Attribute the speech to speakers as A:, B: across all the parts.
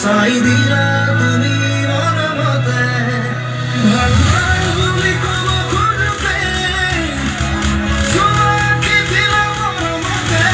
A: সাই দিলা তুমি মন মতে ভালো তুমি কব খুঁজবে তোমাকে দিলা মন মতে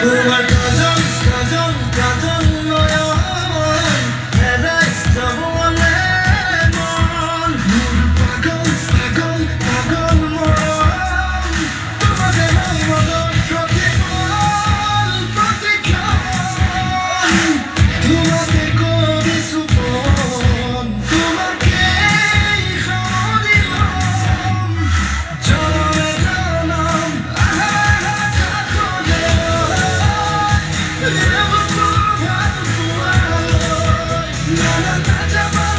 A: তোমার কাজল কাজল কাজল নয়ন হেদাইস বলে মন পাগল পাগল পাগল মন তোমাকে নাই মগন প্রতিফল প্রতিক্ষণ তোমাকে করি সুপন তোমাকে দিলাম জনমে জনম Never go out for a la la la la